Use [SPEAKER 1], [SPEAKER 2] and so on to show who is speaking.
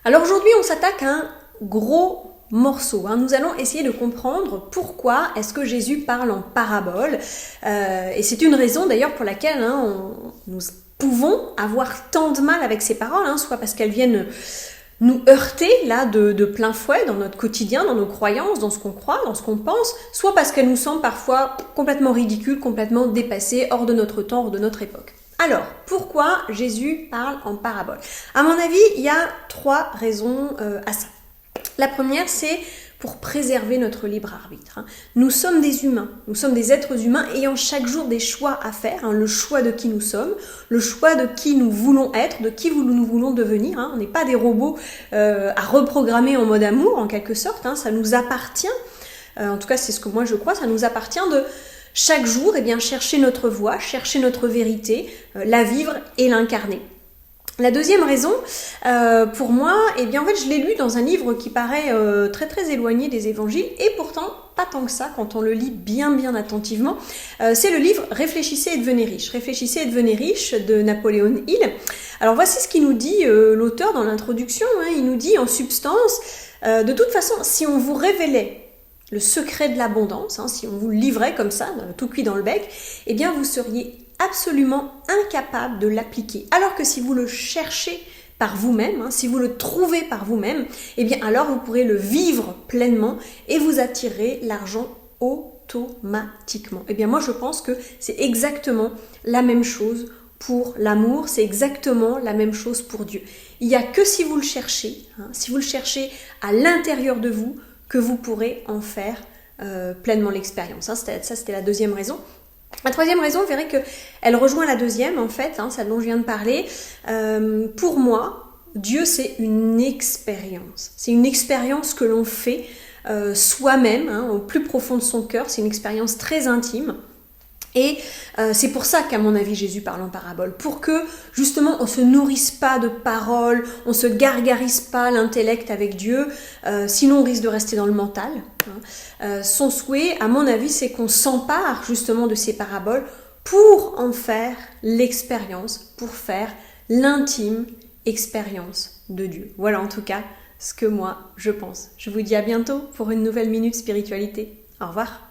[SPEAKER 1] Alors aujourd'hui, on s'attaque à un gros morceau. Nous allons essayer de comprendre pourquoi est-ce que Jésus parle en parabole. Et c'est une raison d'ailleurs pour laquelle nous pouvons avoir tant de mal avec ces paroles, soit parce qu'elles viennent nous heurter là de plein fouet dans notre quotidien, dans nos croyances, dans ce qu'on croit, dans ce qu'on pense, soit parce qu'elles nous semblent parfois complètement ridicules, complètement dépassées, hors de notre temps, hors de notre époque. Alors, pourquoi Jésus parle en parabole? À mon avis, il y a 3 raisons à ça. La première, c'est pour préserver notre libre arbitre. Nous sommes des humains, nous sommes des êtres humains ayant chaque jour des choix à faire, le choix de qui nous sommes, le choix de qui nous voulons être, de qui nous voulons devenir. On n'est pas des robots à reprogrammer en mode amour, en quelque sorte, ça nous appartient, en tout cas c'est ce que moi je crois, ça nous appartient de chaque jour chercher notre voie, chercher notre vérité, la vivre et l'incarner. La deuxième raison, pour moi, en fait, je l'ai lu dans un livre qui paraît très très éloigné des évangiles, et pourtant pas tant que ça quand on le lit bien attentivement. C'est le livre Réfléchissez et devenez riche. Réfléchissez et devenez riche de Napoléon Hill. Alors voici ce qu'il nous dit l'auteur dans l'introduction. Il nous dit en substance, de toute façon, si on vous révélait le secret de l'abondance, si on vous le livrait comme ça, tout cuit dans le bec, vous seriez absolument incapable de l'appliquer. Alors que si vous le cherchez par vous-même, si vous le trouvez par vous-même, alors vous pourrez le vivre pleinement et vous attirer l'argent automatiquement. Moi je pense que c'est exactement la même chose pour l'amour, c'est exactement la même chose pour Dieu. Il n'y a que si vous le cherchez, si vous le cherchez à l'intérieur de vous, que vous pourrez en faire pleinement l'expérience. Ça, c'était la deuxième raison. La troisième raison, vous verrez qu'elle rejoint la deuxième, en fait, celle dont je viens de parler. Pour moi, Dieu, c'est une expérience. C'est une expérience que l'on fait soi-même, au plus profond de son cœur. C'est une expérience très intime. Et c'est pour ça qu'à mon avis Jésus parle en parabole, pour que justement on se nourrisse pas de paroles, on se gargarise pas l'intellect avec Dieu, sinon on risque de rester dans le mental. Son souhait, à mon avis, c'est qu'on s'empare justement de ces paraboles pour en faire l'expérience, pour faire l'intime expérience de Dieu. Voilà en tout cas ce que moi je pense. Je vous dis à bientôt pour une nouvelle Minute Spiritualité. Au revoir.